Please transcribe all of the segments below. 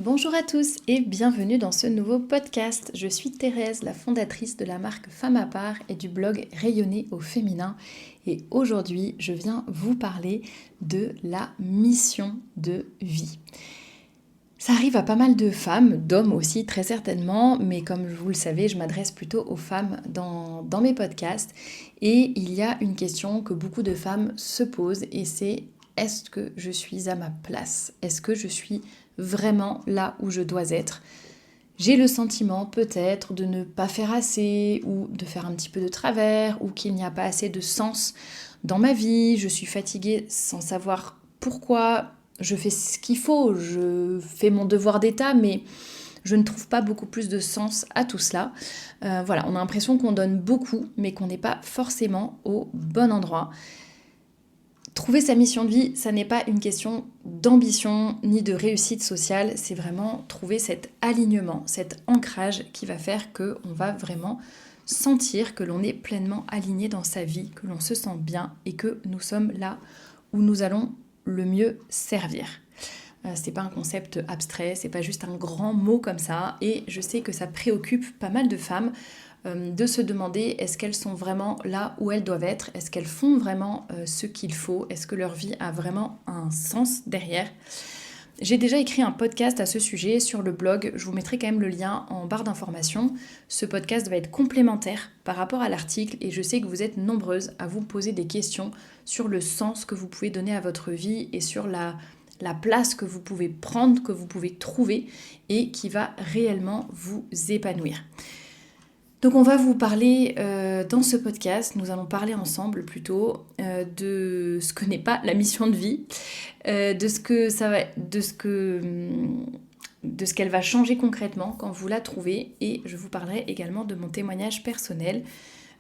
Bonjour à tous et bienvenue dans ce nouveau podcast. Je suis Thérèse, la fondatrice de la marque Femme à part et du blog Rayonner au féminin. Et aujourd'hui, je viens vous parler de la mission de vie. Ça arrive à pas mal de femmes, d'hommes aussi très certainement, mais comme vous le savez, je m'adresse plutôt aux femmes dans mes podcasts. Et il y a une question que beaucoup de femmes se posent et c'est: est-ce que je suis à ma place? Est-ce que je suis vraiment là où je dois être? J'ai le sentiment peut-être de ne pas faire assez ou de faire un petit peu de travers ou qu'il n'y a pas assez de sens dans ma vie. Je suis fatiguée sans savoir pourquoi. Je fais ce qu'il faut, je fais mon devoir d'état, mais je ne trouve pas beaucoup plus de sens à tout cela. Voilà, on a l'impression qu'on donne beaucoup, mais qu'on n'est pas forcément au bon endroit. Trouver sa mission de vie, ça n'est pas une question d'ambition ni de réussite sociale, c'est vraiment trouver cet alignement, cet ancrage qui va faire qu'on va vraiment sentir que l'on est pleinement aligné dans sa vie, que l'on se sent bien et que nous sommes là où nous allons le mieux servir. C'est pas un concept abstrait, c'est pas juste un grand mot comme ça, et je sais que ça préoccupe pas mal de femmes de se demander est-ce qu'elles sont vraiment là où elles doivent être, est-ce qu'elles font vraiment ce qu'il faut, est-ce que leur vie a vraiment un sens derrière. J'ai déjà écrit un podcast à ce sujet sur le blog, je vous mettrai quand même le lien en barre d'informations. Ce podcast va être complémentaire par rapport à l'article et je sais que vous êtes nombreuses à vous poser des questions sur le sens que vous pouvez donner à votre vie et sur la place que vous pouvez prendre, que vous pouvez trouver et qui va réellement vous épanouir. Donc on va vous parler dans ce podcast, nous allons parler ensemble plutôt de ce que n'est pas la mission de vie, de ce qu'elle va changer concrètement quand vous la trouvez, et je vous parlerai également de mon témoignage personnel.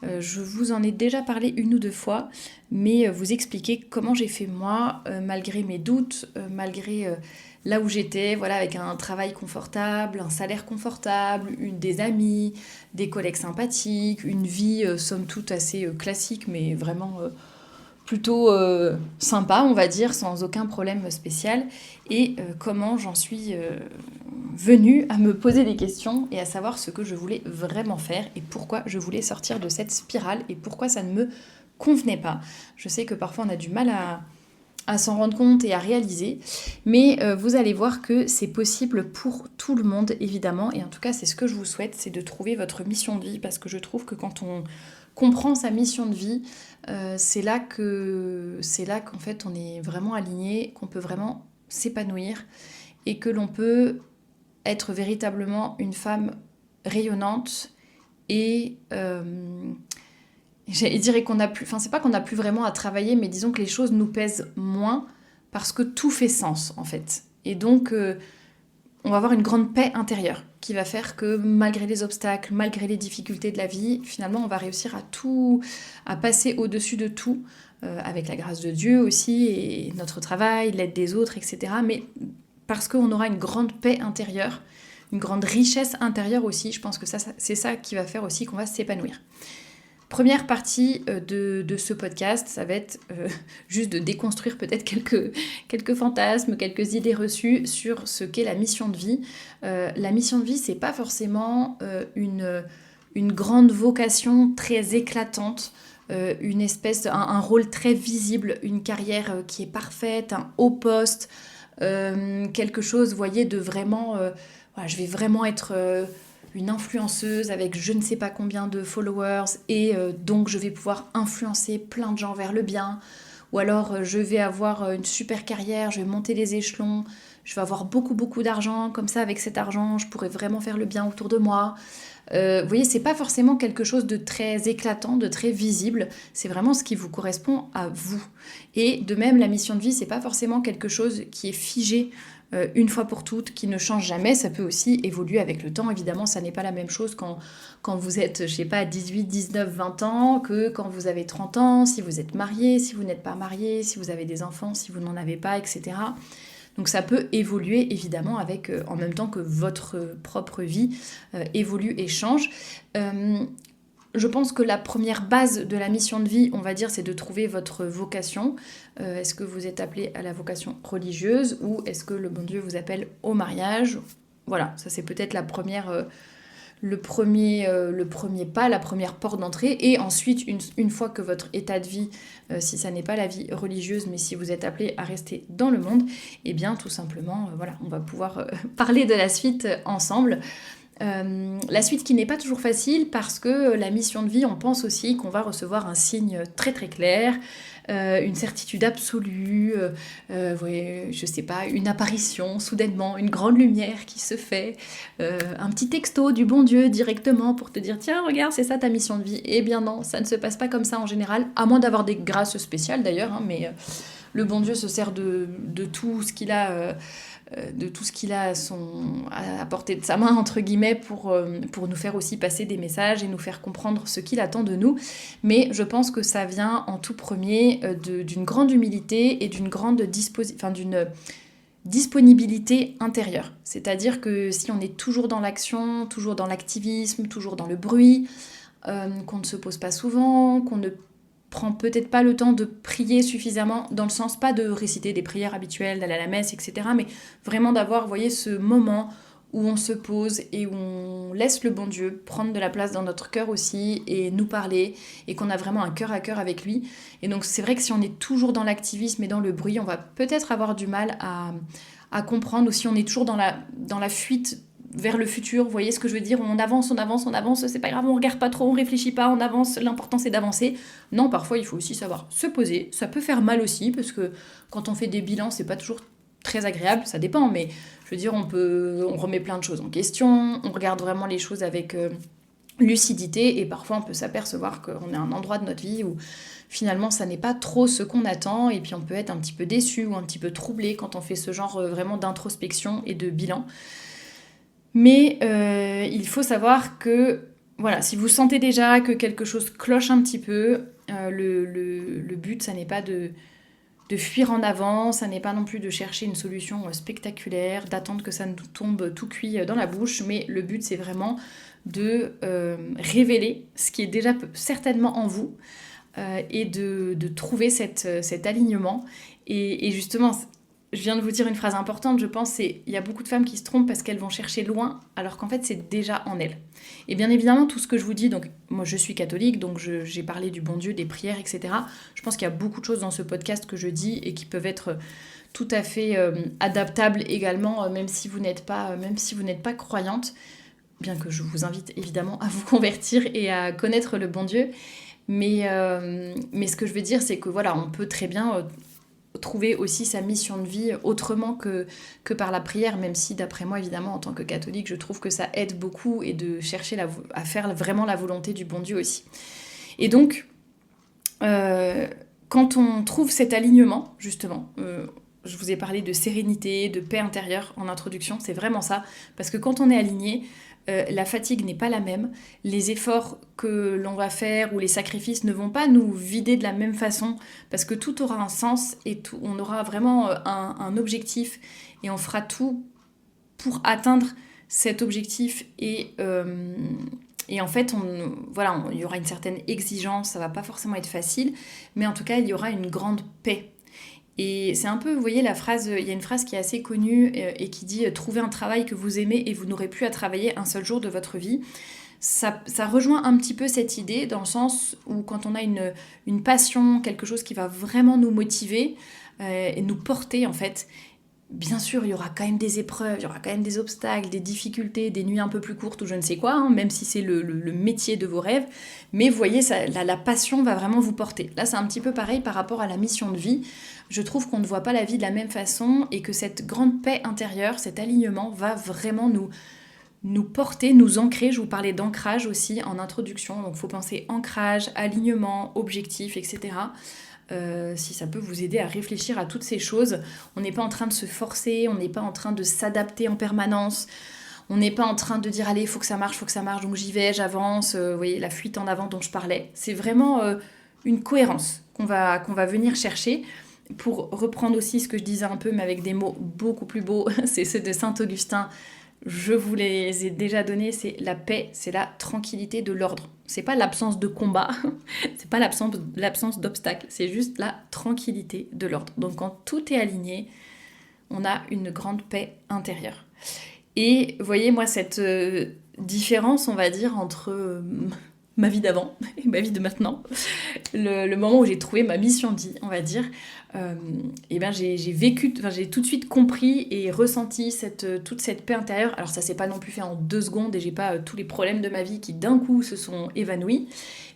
Je vous en ai déjà parlé une ou deux fois, mais vous expliquer comment j'ai fait moi, malgré mes doutes, malgré là où j'étais, voilà, avec un travail confortable, un salaire confortable, des amis, des collègues sympathiques, une vie somme toute assez classique, mais vraiment plutôt sympa, on va dire, sans aucun problème spécial, et comment j'en suis venue à me poser des questions et à savoir ce que je voulais vraiment faire et pourquoi je voulais sortir de cette spirale et pourquoi ça ne me convenait pas. Je sais que parfois on a du mal à s'en rendre compte et à réaliser, mais vous allez voir que c'est possible pour tout le monde évidemment, et en tout cas c'est ce que je vous souhaite, c'est de trouver votre mission de vie, parce que je trouve que quand on comprend sa mission de vie, c'est là qu'en fait on est vraiment aligné, qu'on peut vraiment s'épanouir et que l'on peut être véritablement une femme rayonnante et j'allais dire qu'on a plus, enfin c'est pas qu'on n'a plus vraiment à travailler, mais disons que les choses nous pèsent moins parce que tout fait sens en fait. Et donc on va avoir une grande paix intérieure qui va faire que malgré les obstacles, malgré les difficultés de la vie, finalement on va réussir à passer au-dessus de tout, avec la grâce de Dieu aussi, et notre travail, l'aide des autres, etc. Mais parce qu'on aura une grande paix intérieure, une grande richesse intérieure aussi, je pense que c'est ça qui va faire aussi qu'on va s'épanouir. Première partie de ce podcast, ça va être juste de déconstruire peut-être quelques fantasmes, quelques idées reçues sur ce qu'est la mission de vie. La mission de vie, c'est pas forcément une grande vocation très éclatante, une espèce, un rôle très visible, une carrière qui est parfaite, un haut poste, quelque chose, vous voyez, de vraiment... voilà, je vais vraiment être... une influenceuse avec je ne sais pas combien de followers et donc je vais pouvoir influencer plein de gens vers le bien, ou alors je vais avoir une super carrière, je vais monter les échelons, je vais avoir beaucoup d'argent, comme ça avec cet argent je pourrais vraiment faire le bien autour de moi. Vous voyez, c'est pas forcément quelque chose de très éclatant, de très visible, c'est vraiment ce qui vous correspond à vous. Et de même, la mission de vie, c'est pas forcément quelque chose qui est figé une fois pour toutes, qui ne change jamais. Ça peut aussi évoluer avec le temps. Évidemment, ça n'est pas la même chose quand vous êtes, je sais pas, 18, 19, 20 ans, que quand vous avez 30 ans, si vous êtes marié, si vous n'êtes pas marié, si vous avez des enfants, si vous n'en avez pas, etc. Donc ça peut évoluer évidemment avec, en même temps que votre propre vie évolue et change. Je pense que la première base de la mission de vie, on va dire, c'est de trouver votre vocation. Est-ce que vous êtes appelé à la vocation religieuse ou est-ce que le bon Dieu vous appelle au mariage? Voilà, ça c'est peut-être le premier pas, la première porte d'entrée. Et ensuite, une fois que votre état de vie, si ça n'est pas la vie religieuse, mais si vous êtes appelé à rester dans le monde, eh bien tout simplement, voilà, on va pouvoir parler de la suite ensemble. La suite qui n'est pas toujours facile parce que la mission de vie, on pense aussi qu'on va recevoir un signe très très clair, une certitude absolue, ouais, je sais pas, une apparition soudainement, une grande lumière qui se fait, un petit texto du bon Dieu directement pour te dire tiens regarde c'est ça ta mission de vie. Eh bien non, ça ne se passe pas comme ça en général, à moins d'avoir des grâces spéciales d'ailleurs, hein, mais le bon Dieu se sert de tout ce qu'il a à portée de sa main, entre guillemets, pour nous faire aussi passer des messages et nous faire comprendre ce qu'il attend de nous. Mais je pense que ça vient en tout premier d'une grande humilité et d'une disponibilité intérieure. C'est-à-dire que si on est toujours dans l'action, toujours dans l'activisme, toujours dans le bruit, qu'on ne se pose pas souvent, qu'on ne prend peut-être pas le temps de prier suffisamment, dans le sens pas de réciter des prières habituelles, d'aller à la messe, etc., mais vraiment d'avoir, vous voyez, ce moment où on se pose et où on laisse le bon Dieu prendre de la place dans notre cœur aussi et nous parler, et qu'on a vraiment un cœur à cœur avec lui. Et donc c'est vrai que si on est toujours dans l'activisme et dans le bruit, on va peut-être avoir du mal à comprendre, ou si on est toujours dans la fuite vers le futur, vous voyez ce que je veux dire, on avance, c'est pas grave, on regarde pas trop, on réfléchit pas, on avance, l'important c'est d'avancer. Non, parfois il faut aussi savoir se poser, ça peut faire mal aussi, parce que quand on fait des bilans, c'est pas toujours très agréable, ça dépend, mais je veux dire, on remet plein de choses en question, on regarde vraiment les choses avec lucidité, et parfois on peut s'apercevoir qu'on est à un endroit de notre vie où finalement ça n'est pas trop ce qu'on attend, et puis on peut être un petit peu déçu ou un petit peu troublé quand on fait ce genre vraiment d'introspection et de bilan. Mais il faut savoir que, voilà, si vous sentez déjà que quelque chose cloche un petit peu, le but, ça n'est pas de fuir en avant, ça n'est pas non plus de chercher une solution spectaculaire, d'attendre que ça nous tombe tout cuit dans la bouche, mais le but, c'est vraiment de révéler ce qui est déjà certainement en vous, et de trouver cet alignement. Et justement, je viens de vous dire une phrase importante, je pense, c'est il y a beaucoup de femmes qui se trompent parce qu'elles vont chercher loin, alors qu'en fait c'est déjà en elles. Et bien évidemment, tout ce que je vous dis, donc moi je suis catholique, donc j'ai parlé du bon Dieu, des prières, etc. Je pense qu'il y a beaucoup de choses dans ce podcast que je dis et qui peuvent être tout à fait adaptables également, même si vous n'êtes pas croyante, bien que je vous invite évidemment à vous convertir et à connaître le bon Dieu. Mais ce que je veux dire, c'est que voilà, on peut très bien trouver aussi sa mission de vie autrement que par la prière, même si d'après moi, évidemment, en tant que catholique, je trouve que ça aide beaucoup, et de chercher à faire vraiment la volonté du bon Dieu aussi. Et donc, quand on trouve cet alignement, justement, je vous ai parlé de sérénité, de paix intérieure en introduction, c'est vraiment ça, parce que quand on est aligné, la fatigue n'est pas la même, les efforts que l'on va faire ou les sacrifices ne vont pas nous vider de la même façon, parce que tout aura un sens et on aura vraiment un objectif, et on fera tout pour atteindre cet objectif. Et en fait, il y aura une certaine exigence, ça va pas forcément être facile, mais en tout cas, il y aura une grande paix. Et c'est un peu, vous voyez, il y a une phrase qui est assez connue et qui dit « Trouvez un travail que vous aimez et vous n'aurez plus à travailler un seul jour de votre vie ». Ça rejoint un petit peu cette idée, dans le sens où quand on a une passion, quelque chose qui va vraiment nous motiver et nous porter en fait, bien sûr, il y aura quand même des épreuves, il y aura quand même des obstacles, des difficultés, des nuits un peu plus courtes ou je ne sais quoi, hein, même si c'est le métier de vos rêves. Mais vous voyez, la passion va vraiment vous porter. Là, c'est un petit peu pareil par rapport à la mission de vie. Je trouve qu'on ne voit pas la vie de la même façon, et que cette grande paix intérieure, cet alignement va vraiment nous porter, nous ancrer. Je vous parlais d'ancrage aussi en introduction, donc il faut penser ancrage, alignement, objectif, etc. Si ça peut vous aider à réfléchir à toutes ces choses. On n'est pas en train de se forcer, on n'est pas en train de s'adapter en permanence, on n'est pas en train de dire allez, faut que ça marche, donc j'y vais, j'avance, vous voyez, la fuite en avant dont je parlais. C'est vraiment une cohérence qu'on va venir chercher. Pour reprendre aussi ce que je disais un peu, mais avec des mots beaucoup plus beaux, c'est ceux de Saint-Augustin. Je vous les ai déjà donnés, c'est la paix, c'est la tranquillité de l'ordre. c'est pas l'absence de combat, c'est pas l'absence d'obstacles, c'est juste la tranquillité de l'ordre. Donc quand tout est aligné, on a une grande paix intérieure. Et vous voyez, moi, cette différence, on va dire, entre ma vie d'avant et ma vie de maintenant, le moment où j'ai trouvé ma mission de vie, on va dire, et ben j'ai tout de suite compris et ressenti toute cette paix intérieure. Alors ça s'est pas non plus fait en 2 secondes et j'ai pas tous les problèmes de ma vie qui d'un coup se sont évanouis.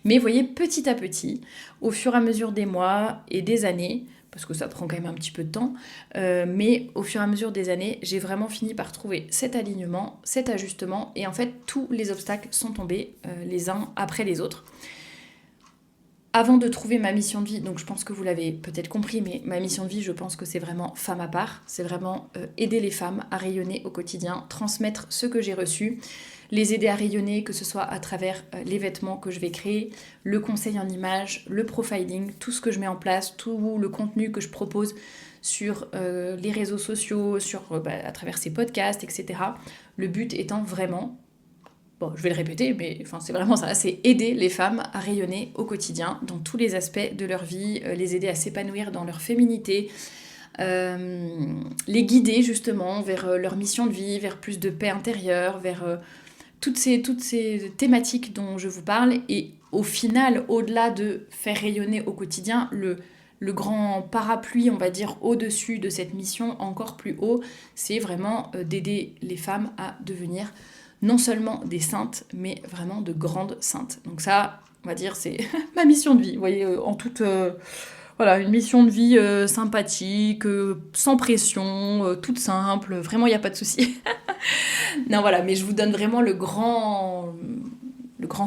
Mais vous voyez, petit à petit, au fur et à mesure des mois et des années, parce que ça prend quand même un petit peu de temps, mais au fur et à mesure des années, j'ai vraiment fini par trouver cet alignement, cet ajustement, et en fait, tous les obstacles sont tombés les uns après les autres. Avant de trouver ma mission de vie, donc je pense que vous l'avez peut-être compris, mais ma mission de vie, je pense que c'est vraiment femme à part, c'est vraiment aider les femmes à rayonner au quotidien, transmettre ce que j'ai reçu, les aider à rayonner, que ce soit à travers les vêtements que je vais créer, le conseil en images, le profiling, tout ce que je mets en place, tout le contenu que je propose sur les réseaux sociaux, à travers ces podcasts, etc. Le but étant vraiment, bon, je vais le répéter, mais enfin, c'est vraiment ça, c'est aider les femmes à rayonner au quotidien, dans tous les aspects de leur vie, les aider à s'épanouir dans leur féminité, les guider justement vers leur mission de vie, vers plus de paix intérieure, vers toutes ces thématiques dont je vous parle. Et au final, au-delà de faire rayonner au quotidien, le grand parapluie, on va dire, au-dessus de cette mission, encore plus haut, c'est vraiment d'aider les femmes à devenir non seulement des saintes, mais vraiment de grandes saintes. Donc ça, on va dire, c'est ma mission de vie. Vous voyez, en toute... voilà, une mission de vie sympathique, sans pression, toute simple. Vraiment, il n'y a pas de souci. Non, voilà, mais je vous donne vraiment le grand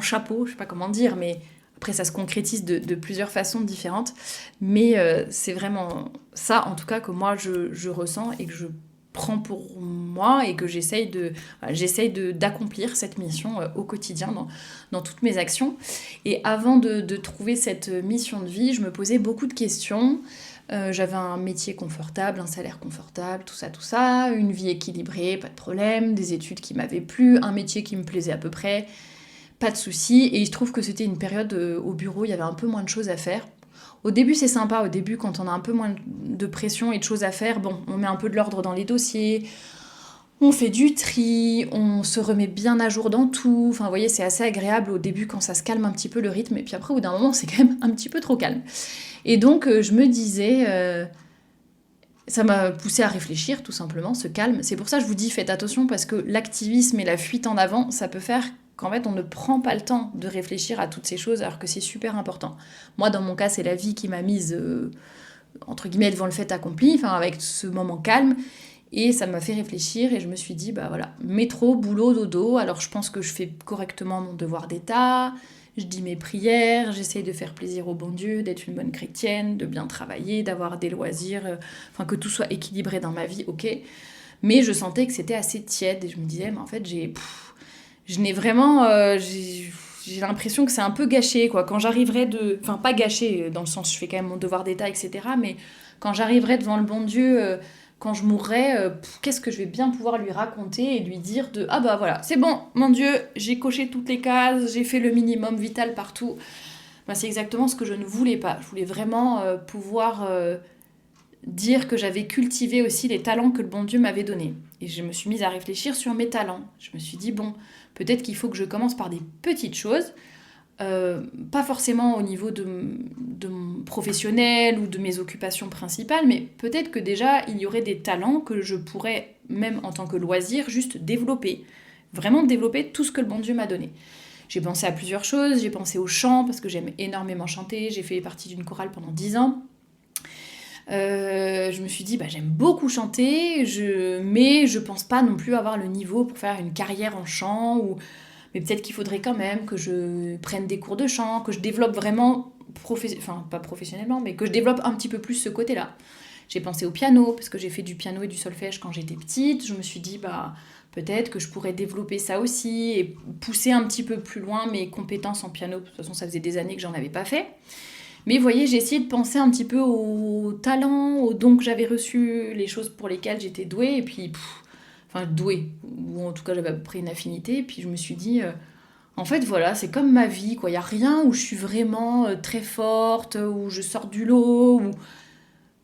chapeau, je sais pas comment dire, mais après ça se concrétise de plusieurs façons différentes. Mais c'est vraiment ça, en tout cas, que moi je ressens et que je prends pour moi et que j'essaye d'accomplir cette mission au quotidien dans toutes mes actions. Et avant de trouver cette mission de vie, je me posais beaucoup de questions. J'avais un métier confortable, un salaire confortable, tout ça, une vie équilibrée, pas de problème, des études qui m'avaient plu, un métier qui me plaisait à peu près, pas de soucis. Et il se trouve que c'était une période au bureau, il y avait un peu moins de choses à faire. Au début, c'est sympa, au début, quand on a un peu moins de pression et de choses à faire, bon, on met un peu de l'ordre dans les dossiers, on fait du tri, on se remet bien à jour dans tout. Enfin, vous voyez, c'est assez agréable au début quand ça se calme un petit peu le rythme, et puis après, au bout d'un moment, c'est quand même un petit peu trop calme. Et donc, je me disais, ça m'a poussée à réfléchir, tout simplement, ce calme. C'est pour ça que je vous dis, faites attention, parce que l'activisme et la fuite en avant, ça peut faire qu'en fait, on ne prend pas le temps de réfléchir à toutes ces choses, alors que c'est super important. Moi, dans mon cas, c'est la vie qui m'a mise, entre guillemets, devant le fait accompli, enfin, avec ce moment calme. Et ça m'a fait réfléchir et je me suis dit, bah voilà, métro, boulot, dodo. Alors je pense que je fais correctement mon devoir d'état, je dis mes prières, j'essaye de faire plaisir au bon Dieu, d'être une bonne chrétienne, de bien travailler, d'avoir des loisirs, enfin que tout soit équilibré dans ma vie, ok. Mais je sentais que c'était assez tiède et je me disais, mais en fait, je n'ai vraiment... j'ai l'impression que c'est un peu gâché, quoi. Quand j'arriverai de... Enfin, pas gâché, dans le sens, je fais quand même mon devoir d'état, etc. Mais quand j'arriverai devant le bon Dieu... quand je mourrai, qu'est-ce que je vais bien pouvoir lui raconter et lui dire de ah bah voilà, c'est bon, mon Dieu, j'ai coché toutes les cases, j'ai fait le minimum vital partout. Ben, c'est exactement ce que je ne voulais pas. Je voulais vraiment pouvoir dire que j'avais cultivé aussi les talents que le bon Dieu m'avait donnés. Et je me suis mise à réfléchir sur mes talents. Je me suis dit, bon, peut-être qu'il faut que je commence par des petites choses. Pas forcément au niveau de mon professionnel ou de mes occupations principales, mais peut-être que déjà il y aurait des talents que je pourrais, même en tant que loisir, juste développer. Vraiment développer tout ce que le bon Dieu m'a donné. J'ai pensé à plusieurs choses, j'ai pensé au chant, parce que j'aime énormément chanter, j'ai fait partie d'une chorale pendant 10 ans. Je me suis dit, bah, j'aime beaucoup chanter, mais je pense pas non plus avoir le niveau pour faire une carrière en chant ou... Mais peut-être qu'il faudrait quand même que je prenne des cours de chant, que je développe vraiment, enfin pas professionnellement, mais que je développe un petit peu plus ce côté-là. J'ai pensé au piano, parce que j'ai fait du piano et du solfège quand j'étais petite. Je me suis dit, bah, peut-être que je pourrais développer ça aussi et pousser un petit peu plus loin mes compétences en piano. De toute façon, ça faisait des années que j'en avais pas fait. Mais vous voyez, j'ai essayé de penser un petit peu aux talents, aux dons que j'avais reçus, les choses pour lesquelles j'étais douée, et puis... enfin douée, ou en tout cas j'avais à peu près une affinité, puis je me suis dit, En fait, voilà, c'est comme ma vie, quoi. Il n'y a rien où je suis vraiment très forte, où je sors du lot, où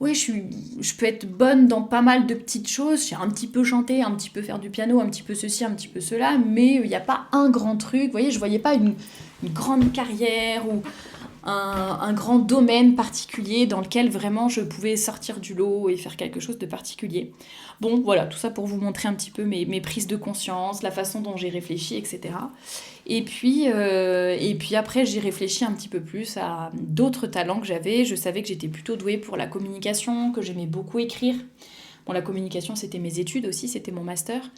oui, je peux être bonne dans pas mal de petites choses. Je sais un petit peu chanter, un petit peu faire du piano, un petit peu ceci, un petit peu cela, mais il n'y a pas un grand truc. Vous voyez, je voyais pas une grande carrière ou un grand domaine particulier dans lequel vraiment je pouvais sortir du lot et faire quelque chose de particulier. Bon, voilà, tout ça pour vous montrer un petit peu mes prises de conscience, la façon dont j'ai réfléchi, etc. Et puis après, j'ai réfléchi un petit peu plus à d'autres talents que j'avais. Je savais que j'étais plutôt douée pour la communication, que j'aimais beaucoup écrire. Bon, la communication, c'était mes études aussi, c'était mon master.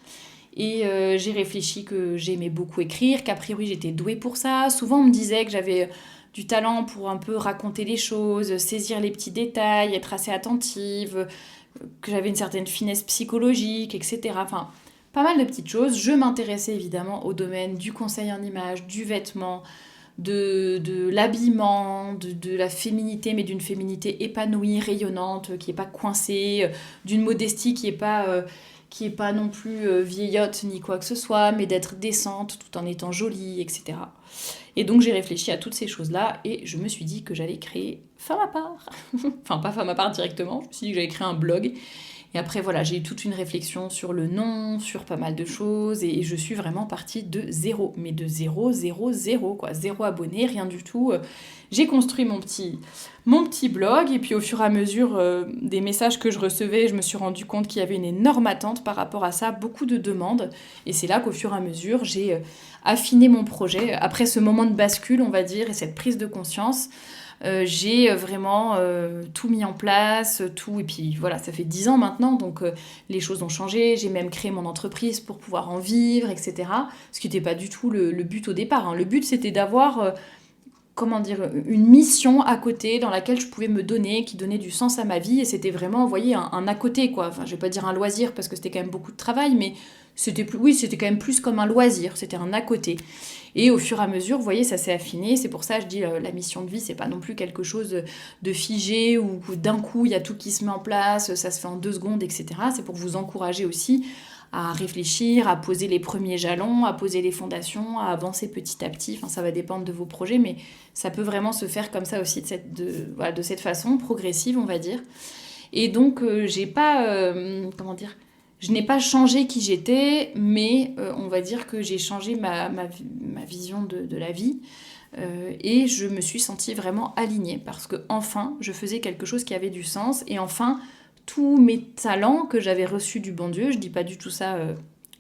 Et j'ai réfléchi que j'aimais beaucoup écrire, qu'a priori j'étais douée pour ça. Souvent, on me disait que j'avais du talent pour un peu raconter les choses, saisir les petits détails, être assez attentive, que j'avais une certaine finesse psychologique, etc. Enfin, pas mal de petites choses. Je m'intéressais évidemment au domaine du conseil en image, du vêtement, de l'habillement, de la féminité, mais d'une féminité épanouie, rayonnante, qui n'est pas coincée, d'une modestie qui est pas non plus vieillotte ni quoi que ce soit, mais d'être décente tout en étant jolie, etc. Et donc j'ai réfléchi à toutes ces choses-là et je me suis dit que j'allais créer Femme à part. Enfin, pas Femme à part directement, je me suis dit que j'allais créer un blog. Et après, voilà, j'ai eu toute une réflexion sur le nom, sur pas mal de choses, et je suis vraiment partie de zéro. Mais de zéro, zéro, zéro, quoi. Zéro abonné, rien du tout. J'ai construit mon petit blog, et puis au fur et à mesure des messages que je recevais, je me suis rendu compte qu'il y avait une énorme attente par rapport à ça, beaucoup de demandes. Et c'est là qu'au fur et à mesure, j'ai affiné mon projet. Après ce moment de bascule, on va dire, et cette prise de conscience, j'ai vraiment tout mis en place, tout. Et puis voilà, ça fait 10 ans maintenant, donc les choses ont changé. J'ai même créé mon entreprise pour pouvoir en vivre, etc. Ce qui n'était pas du tout le but au départ, hein. Le but, c'était d'avoir comment dire, une mission à côté dans laquelle je pouvais me donner, qui donnait du sens à ma vie. Et c'était vraiment, vous voyez, un à côté, quoi. Enfin, je vais pas dire un loisir parce que c'était quand même beaucoup de travail, mais c'était quand même plus comme un loisir. C'était un à côté. Et au fur et à mesure, vous voyez, ça s'est affiné. C'est pour ça que je dis la mission de vie, c'est pas non plus quelque chose de figé où d'un coup il y a tout qui se met en place, ça se fait en 2 secondes, etc. C'est pour vous encourager aussi à réfléchir, à poser les premiers jalons, à poser les fondations, à avancer petit à petit. Enfin, ça va dépendre de vos projets, mais ça peut vraiment se faire comme ça aussi, voilà, de cette façon, progressive, on va dire. Et donc, j'ai pas, comment dire, je n'ai pas changé qui j'étais, mais on va dire que j'ai changé ma vision de la vie. Et je me suis sentie vraiment alignée parce que enfin, je faisais quelque chose qui avait du sens. Et enfin, tous mes talents que j'avais reçus du bon Dieu, je dis pas du tout ça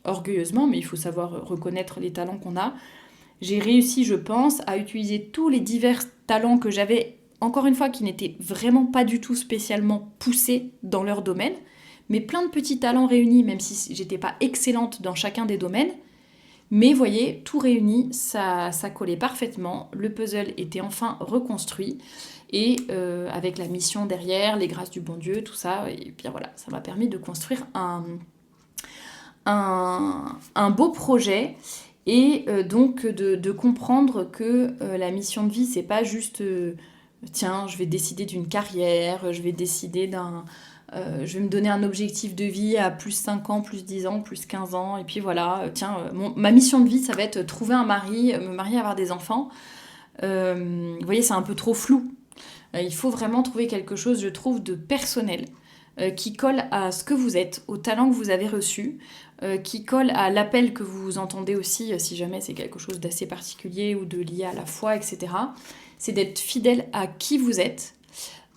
orgueilleusement, mais il faut savoir reconnaître les talents qu'on a. J'ai réussi, je pense, à utiliser tous les divers talents que j'avais, encore une fois, qui n'étaient vraiment pas du tout spécialement poussés dans leur domaine, mais plein de petits talents réunis, même si j'étais pas excellente dans chacun des domaines. Mais voyez, tout réuni, ça collait parfaitement. Le puzzle était enfin reconstruit. Et avec la mission derrière, les grâces du bon Dieu, tout ça, et bien voilà, ça m'a permis de construire un beau projet. Et donc de comprendre que la mission de vie, c'est pas juste tiens, je vais décider d'une carrière, je vais me donner un objectif de vie à plus 5 ans, plus 10 ans, plus 15 ans, et puis voilà, tiens, ma mission de vie, ça va être trouver un mari, me marier, avoir des enfants. Vous voyez, c'est un peu trop flou. Il faut vraiment trouver quelque chose, je trouve, de personnel, qui colle à ce que vous êtes, au talent que vous avez reçu, qui colle à l'appel que vous entendez aussi, si jamais c'est quelque chose d'assez particulier ou de lié à la foi, etc. C'est d'être fidèle à qui vous êtes.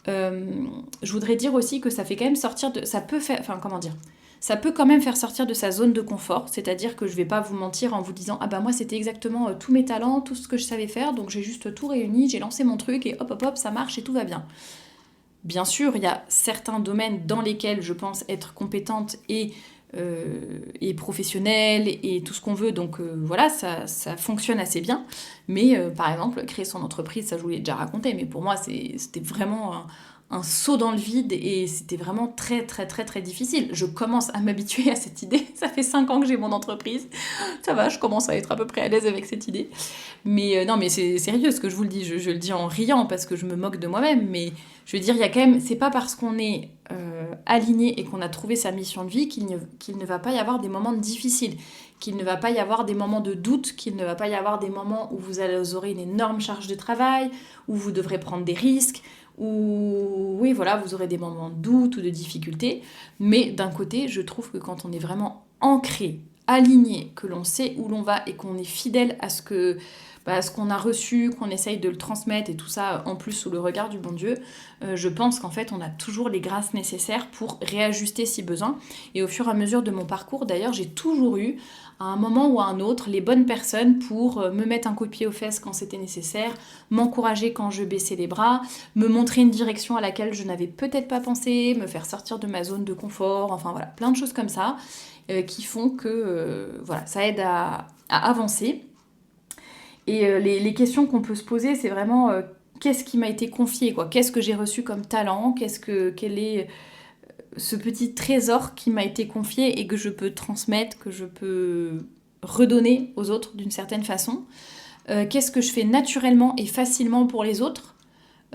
Je voudrais dire aussi que ça fait quand même sortir de... Ça peut faire... Enfin, comment dire, ça peut quand même faire sortir de sa zone de confort, c'est-à-dire que je vais pas vous mentir en vous disant « Ah bah moi c'était exactement tous mes talents, tout ce que je savais faire, donc j'ai juste tout réuni, j'ai lancé mon truc et hop hop hop, ça marche et tout va bien ». Bien sûr, il y a certains domaines dans lesquels je pense être compétente et professionnelle et tout ce qu'on veut, donc voilà, ça fonctionne assez bien. Mais par exemple, créer son entreprise, ça je vous l'ai déjà raconté, mais pour moi c'était vraiment un saut dans le vide et c'était vraiment très très très très difficile. Je commence à m'habituer à cette idée, ça fait 5 ans que j'ai mon entreprise, ça va, je commence à être à peu près à l'aise avec cette idée. Mais non, mais c'est sérieux ce que je vous le dis, je le dis en riant parce que je me moque de moi-même, mais je veux dire, il y a quand même, c'est pas parce qu'on est aligné et qu'on a trouvé sa mission de vie qu'il ne va pas y avoir des moments difficiles. qu'il ne va pas y avoir des moments de doute, qu'il ne va pas y avoir des moments où vous aurez une énorme charge de travail, où vous devrez prendre des risques, où oui, voilà, vous aurez des moments de doute ou de difficulté. Mais d'un côté, je trouve que quand on est vraiment ancré, aligné, que l'on sait où l'on va et qu'on est fidèle à ce qu'on a reçu, qu'on essaye de le transmettre et tout ça en plus sous le regard du bon Dieu, je pense qu'en fait on a toujours les grâces nécessaires pour réajuster si besoin. Et au fur et à mesure de mon parcours, d'ailleurs, j'ai toujours eu à un moment ou à un autre les bonnes personnes pour me mettre un coup de pied aux fesses quand c'était nécessaire, m'encourager quand je baissais les bras, me montrer une direction à laquelle je n'avais peut-être pas pensé, me faire sortir de ma zone de confort, enfin voilà, plein de choses comme ça qui font que voilà, ça aide à avancer. Et les questions qu'on peut se poser, c'est vraiment qu'est-ce qui m'a été confié, quoi. Qu'est-ce que j'ai reçu comme talent, quel est ce petit trésor qui m'a été confié et que je peux transmettre, que je peux redonner aux autres d'une certaine façon. Qu'est-ce que je fais naturellement et facilement pour les autres,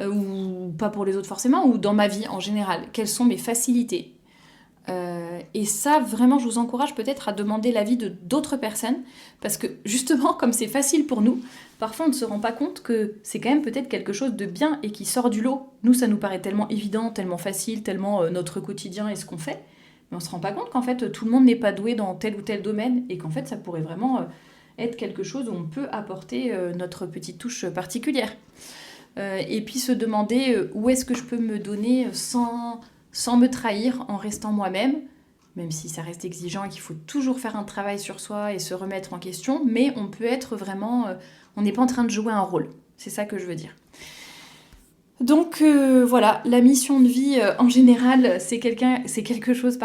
ou pas pour les autres forcément, ou dans ma vie en général. Quelles sont mes facilités. Et ça, vraiment, je vous encourage peut-être à demander l'avis de d'autres personnes, parce que justement, comme c'est facile pour nous, parfois on ne se rend pas compte que c'est quand même peut-être quelque chose de bien et qui sort du lot. Nous, ça nous paraît tellement évident, tellement facile, tellement notre quotidien et ce qu'on fait, mais on se rend pas compte qu'en fait, tout le monde n'est pas doué dans tel ou tel domaine, et qu'en fait, ça pourrait vraiment être quelque chose où on peut apporter notre petite touche particulière. Et puis se demander où est-ce que je peux me donner sans me trahir, en restant moi-même, même si ça reste exigeant et qu'il faut toujours faire un travail sur soi et se remettre en question, mais on peut être vraiment... on n'est pas en train de jouer un rôle, c'est ça que je veux dire. Donc voilà, la mission de vie en général, c'est quelque chose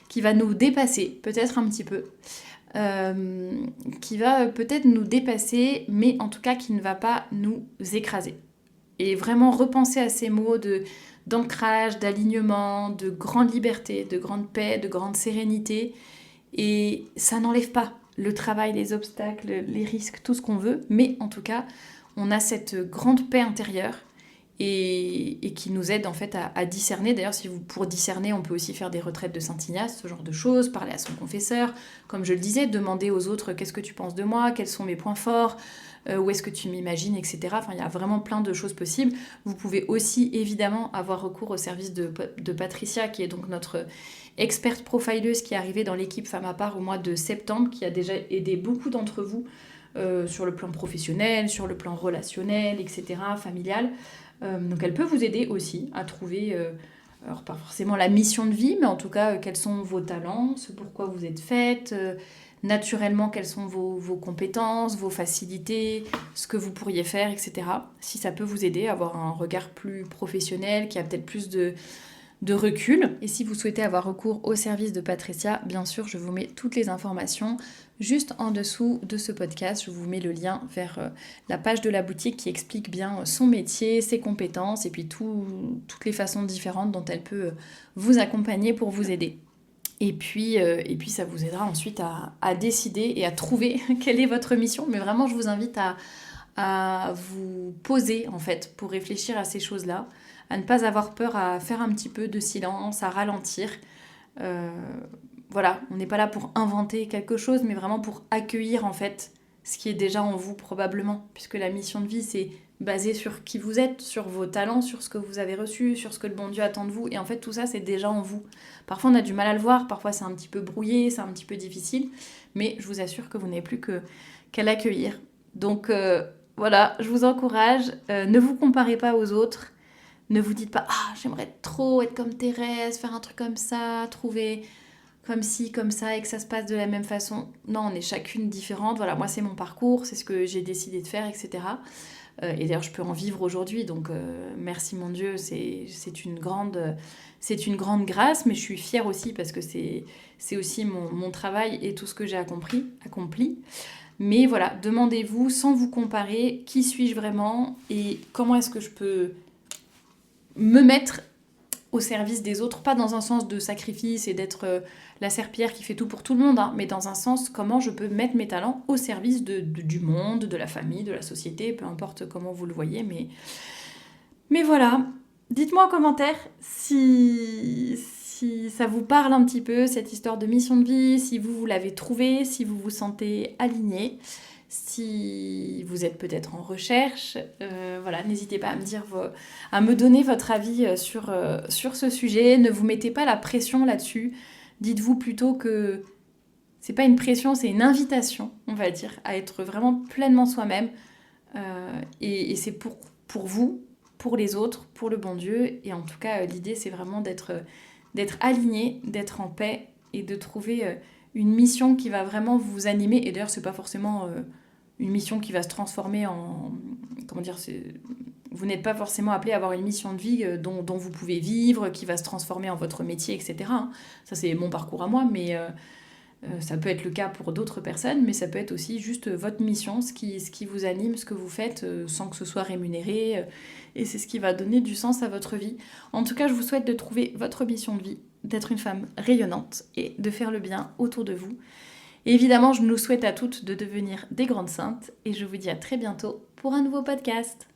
qui va nous dépasser, peut-être un petit peu, qui va peut-être nous dépasser, mais en tout cas qui ne va pas nous écraser. Et vraiment repenser à ces mots d'ancrage, d'alignement, de grande liberté, de grande paix, de grande sérénité. Et ça n'enlève pas le travail, les obstacles, les risques, tout ce qu'on veut, mais en tout cas, on a cette grande paix intérieure et qui nous aide en fait à discerner. D'ailleurs, pour discerner, on peut aussi faire des retraites de Saint-Ignace, ce genre de choses, parler à son confesseur, comme je le disais, demander aux autres qu'est-ce que tu penses de moi, quels sont mes points forts, où est-ce que tu m'imagines, etc. Enfin, il y a vraiment plein de choses possibles. Vous pouvez aussi évidemment avoir recours au service de Patricia, qui est donc notre experte profileuse qui est arrivée dans l'équipe Femme à part au mois de septembre, qui a déjà aidé beaucoup d'entre vous sur le plan professionnel, sur le plan relationnel, etc., familial. Donc elle peut vous aider aussi à trouver, alors pas forcément la mission de vie, mais en tout cas quels sont vos talents, ce pourquoi vous êtes faite, naturellement quelles sont vos compétences, vos facilités, ce que vous pourriez faire, etc. Si ça peut vous aider à avoir un regard plus professionnel, qui a peut-être plus de recul. Et si vous souhaitez avoir recours au service de Patricia, bien sûr, je vous mets toutes les informations juste en dessous de ce podcast. Je vous mets le lien vers la page de la boutique qui explique bien son métier, ses compétences et puis toutes les façons différentes dont elle peut vous accompagner pour vous aider. Et puis ça vous aidera ensuite à décider et à trouver quelle est votre mission. Mais vraiment, je vous invite à vous poser en fait pour réfléchir à ces choses-là, à ne pas avoir peur, à faire un petit peu de silence, à ralentir. Voilà, on n'est pas là pour inventer quelque chose, mais vraiment pour accueillir en fait ce qui est déjà en vous probablement, puisque la mission de vie c'est basé sur qui vous êtes, sur vos talents, sur ce que vous avez reçu, sur ce que le bon Dieu attend de vous, et en fait tout ça c'est déjà en vous. Parfois on a du mal à le voir, parfois c'est un petit peu brouillé, c'est un petit peu difficile, mais je vous assure que vous n'avez plus qu'à l'accueillir. Donc voilà, je vous encourage, ne vous comparez pas aux autres, ne vous dites pas « Ah, j'aimerais trop être comme Thérèse, faire un truc comme ça, trouver comme ci, comme ça, et que ça se passe de la même façon. » Non, on est chacune différente. Voilà, moi, c'est mon parcours, c'est ce que j'ai décidé de faire, etc. Et d'ailleurs, je peux en vivre aujourd'hui, donc merci mon Dieu, c'est une grande grâce, mais je suis fière aussi parce que c'est aussi mon travail et tout ce que j'ai accompli. Mais voilà, demandez-vous, sans vous comparer, qui suis-je vraiment et comment est-ce que je peux me mettre au service des autres, pas dans un sens de sacrifice et d'être la serpillière qui fait tout pour tout le monde, hein, mais dans un sens comment je peux mettre mes talents au service du monde, de la famille, de la société, peu importe comment vous le voyez, mais voilà. Dites-moi en commentaire si si ça vous parle un petit peu, cette histoire de mission de vie, si vous l'avez trouvée, si vous vous sentez aligné, si vous êtes peut-être en recherche, voilà, n'hésitez pas à à me donner votre avis sur ce sujet. Ne vous mettez pas la pression là-dessus. Dites-vous plutôt que c'est pas une pression, c'est une invitation, on va dire, à être vraiment pleinement soi-même. Et c'est pour vous, pour les autres, pour le bon Dieu. Et en tout cas, l'idée, c'est vraiment d'être aligné, d'être en paix et de trouver une mission qui va vraiment vous animer. Et d'ailleurs, c'est pas forcément une mission qui va se transformer en... Comment dire, vous n'êtes pas forcément appelé à avoir une mission de vie dont vous pouvez vivre, qui va se transformer en votre métier, etc. Hein. Ça, c'est mon parcours à moi, mais ça peut être le cas pour d'autres personnes, mais ça peut être aussi juste votre mission, ce qui vous anime, ce que vous faites, sans que ce soit rémunéré. Et c'est ce qui va donner du sens à votre vie. En tout cas, je vous souhaite de trouver votre mission de vie, d'être une femme rayonnante et de faire le bien autour de vous. Et évidemment, je nous souhaite à toutes de devenir des grandes saintes et je vous dis à très bientôt pour un nouveau podcast.